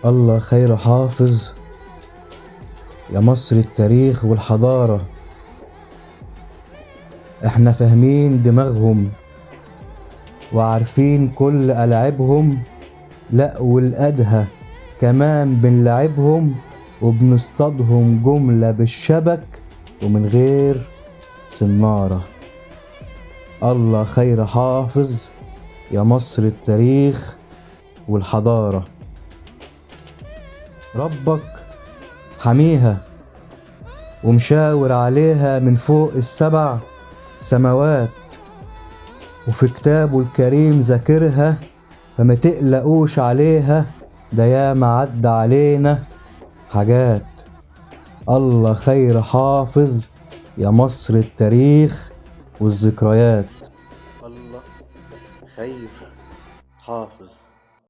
الله خير حافظ يا مصر التاريخ والحضارة. احنا فاهمين دماغهم وعارفين كل ألعابهم، لأ والأدهى كمان بنلعبهم وبنصطادهم جملة بالشبك ومن غير سنارة. الله خير حافظ يا مصر التاريخ والحضارة. ربك حميها ومشاور عليها من فوق السبع سماوات، وفي كتابه الكريم ذاكرها، فما تقلقوش عليها، ده ياما عدى علينا حاجات. الله خير حافظ يا مصر التاريخ والذكريات. الله خير حافظ